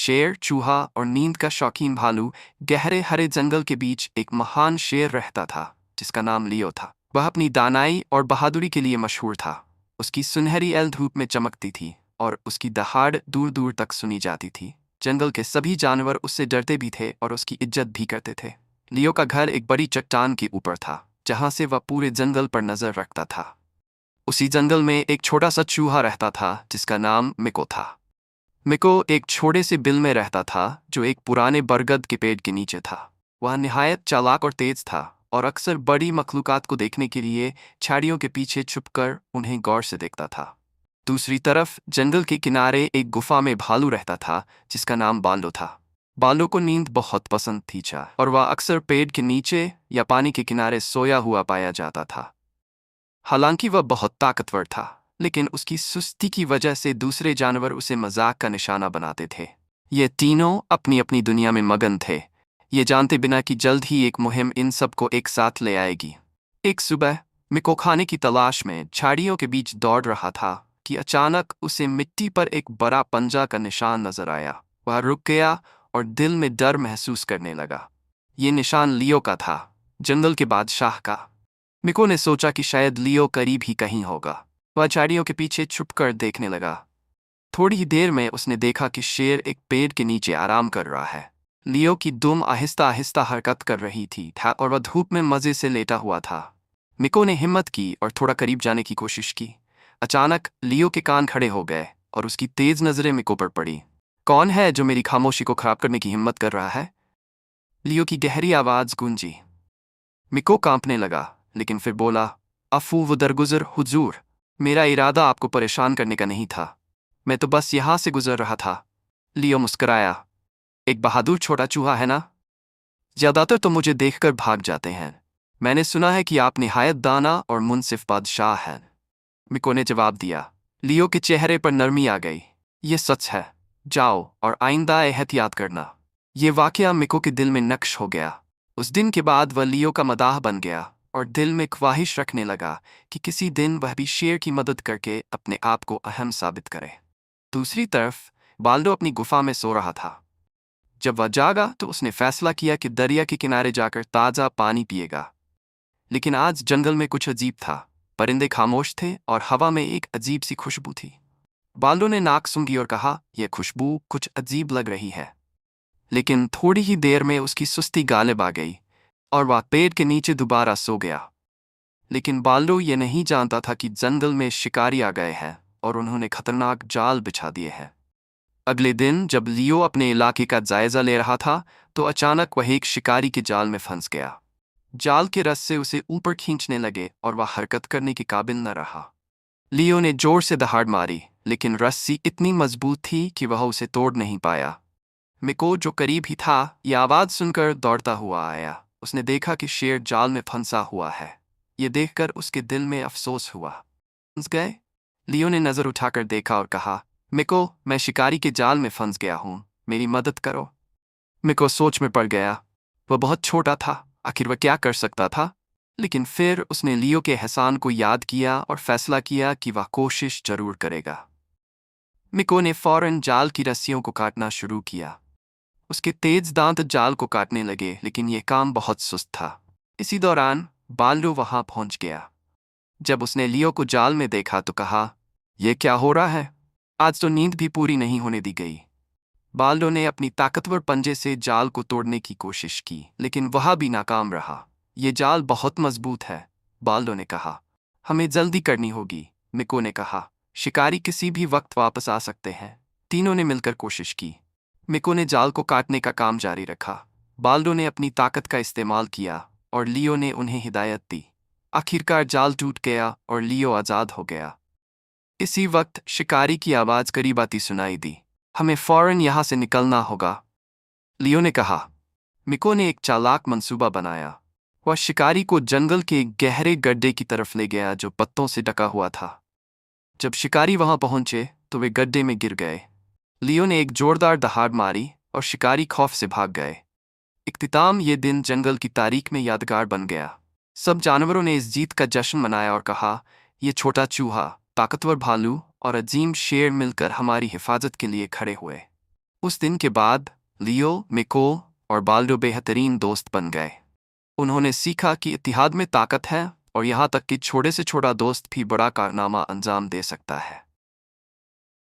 शेर, चूहा और नींद का शौकीन भालू गहरे हरे जंगल के बीच एक महान शेर रहता था जिसका नाम लियो था। वह अपनी दानाई और बहादुरी के लिए मशहूर था। उसकी सुनहरी एल धूप में चमकती थी और उसकी दहाड़ दूर दूर तक सुनी जाती थी। जंगल के सभी जानवर उससे डरते भी थे और उसकी इज्जत भी करते थे। लियो का घर एक बड़ी चट्टान के ऊपर था जहां से वह पूरे जंगल पर नजर रखता था। उसी जंगल में एक छोटा सा चूहा रहता था जिसका नाम मिको था। मिको एक छोटे से बिल में रहता था जो एक पुराने बरगद के पेड़ के नीचे था। वह निहायत चालाक और तेज था और अक्सर बड़ी मखलूकात को देखने के लिए झाड़ियों के पीछे छुपकर उन्हें गौर से देखता था। दूसरी तरफ जंगल के किनारे एक गुफा में भालू रहता था जिसका नाम बालो था। बालो को नींद बहुत पसंद थी और वह अक्सर पेड़ के नीचे या पानी के किनारे सोया हुआ पाया जाता था। हालांकि वह बहुत ताकतवर था, लेकिन उसकी सुस्ती की वजह से दूसरे जानवर उसे मजाक का निशाना बनाते थे। ये तीनों अपनी अपनी दुनिया में मगन थे, ये जानते बिना कि जल्द ही एक मुहिम इन सबको एक साथ ले आएगी। एक सुबह मिको खाने की तलाश में झाड़ियों के बीच दौड़ रहा था कि अचानक उसे मिट्टी पर एक बड़ा पंजा का निशान नजर आया। वह रुक गया और दिल में डर महसूस करने लगा। ये निशान लियो का था, जंगल के बादशाह का। मिको ने सोचा कि शायद लियो करीब ही कहीं होगा। वह झाड़ियों के पीछे छुपकर देखने लगा। थोड़ी ही देर में उसने देखा कि शेर एक पेड़ के नीचे आराम कर रहा है। लियो की दुम आहिस्ता आहिस्ता हरकत कर रही थी और वह धूप में मजे से लेटा हुआ था। मिको ने हिम्मत की और थोड़ा करीब जाने की कोशिश की। अचानक लियो के कान खड़े हो गए और उसकी तेज नजरें मिको पर पड़ी। कौन है जो मेरी खामोशी को खराब करने की हिम्मत कर रहा है? लियो की गहरी आवाज गूंजी। मिको कांपने लगा, लेकिन फिर बोला, अफू व दरगुजर हुजूर, मेरा इरादा आपको परेशान करने का नहीं था, मैं तो बस यहाँ से गुजर रहा था। लियो मुस्कुराया। एक बहादुर छोटा चूहा है ना? ज्यादातर तो मुझे देखकर भाग जाते हैं। मैंने सुना है कि आप निहायत दाना और मुनसिफ बादशाह हैं। मिको ने जवाब दिया। लियो के चेहरे पर नरमी आ गई। ये सच है, जाओ और आइंदा एहतियात करना। ये वाकया मिको के दिल में नक्श हो गया। उस दिन के बाद वह लियो का मदाह बन गया और दिल में ख्वाहिश रखने लगा कि किसी दिन वह भी शेर की मदद करके अपने आप को अहम साबित करे। दूसरी तरफ बाल्डो अपनी गुफा में सो रहा था। जब वह जागा तो उसने फैसला किया कि दरिया के किनारे जाकर ताज़ा पानी पिएगा। लेकिन आज जंगल में कुछ अजीब था। परिंदे खामोश थे और हवा में एक अजीब सी खुशबू थी। बाल्डो ने नाक सूंघी और कहा, यह खुशबू कुछ अजीब लग रही है। लेकिन थोड़ी ही देर में उसकी सुस्ती गालिब आ गई और वह पेड़ के नीचे दोबारा सो गया। लेकिन बाल्डो ये नहीं जानता था कि जंगल में शिकारी आ गए हैं और उन्होंने खतरनाक जाल बिछा दिए हैं। अगले दिन जब लियो अपने इलाके का जायजा ले रहा था तो अचानक वह एक शिकारी के जाल में फंस गया। जाल के रस्से उसे ऊपर खींचने लगे और वह हरकत करने के काबिल न रहा। लियो ने जोर से दहाड़ मारी, लेकिन रस्सी इतनी मजबूत थी कि वह उसे तोड़ नहीं पाया। मिको जो करीब ही था, यह आवाज सुनकर दौड़ता हुआ आया। उसने देखा कि शेर जाल में फंसा हुआ है। ये देखकर उसके दिल में अफसोस हुआ। फंस गए? लियो ने नजर उठाकर देखा और कहा, मिको, मैं शिकारी के जाल में फंस गया हूं, मेरी मदद करो। मिको सोच में पड़ गया। वह बहुत छोटा था, आखिर वह क्या कर सकता था? लेकिन फिर उसने लियो के एहसान को याद किया और फैसला किया कि वह कोशिश जरूर करेगा। मिको ने फौरन जाल की रस्सियों को काटना शुरू किया। उसके तेज दांत जाल को काटने लगे, लेकिन यह काम बहुत सुस्त था। इसी दौरान बाल्डो वहां पहुंच गया। जब उसने लियो को जाल में देखा तो कहा, यह क्या हो रहा है? आज तो नींद भी पूरी नहीं होने दी गई। बाल्डो ने अपनी ताकतवर पंजे से जाल को तोड़ने की कोशिश की, लेकिन वह भी नाकाम रहा। यह जाल बहुत मजबूत है, बाल्डो ने कहा। हमें जल्दी करनी होगी, मिको ने कहा। शिकारी किसी भी वक्त वापस आ सकते हैं। तीनों ने मिलकर कोशिश की। मिको ने जाल को काटने का काम जारी रखा। बाल्डो ने अपनी ताकत का इस्तेमाल किया और लियो ने उन्हें हिदायत दी। आखिरकार जाल टूट गया और लियो आज़ाद हो गया। इसी वक्त शिकारी की आवाज़ करीब आती सुनाई दी। हमें फौरन यहाँ से निकलना होगा, लियो ने कहा। मिको ने एक चालाक मंसूबा बनाया। वह शिकारी को जंगल के एक गहरे गड्ढे की तरफ ले गया जो पत्तों से ढका हुआ था। जब शिकारी वहां पहुंचे तो वे गड्ढे में गिर गए। लियो ने एक जोरदार दहाड़ मारी और शिकारी खौफ से भाग गए। इख्तिताम ये दिन जंगल की तारीख में यादगार बन गया। सब जानवरों ने इस जीत का जश्न मनाया और कहा, यह छोटा चूहा, ताकतवर भालू और अजीम शेर मिलकर हमारी हिफाजत के लिए खड़े हुए। उस दिन के बाद लियो, मिको और बाल्डो बेहतरीन दोस्त बन गए। उन्होंने सीखा कि इत्तेहाद में ताकत है और यहाँ तक कि छोटे से छोटा दोस्त भी बड़ा कारनामा अंजाम दे सकता है।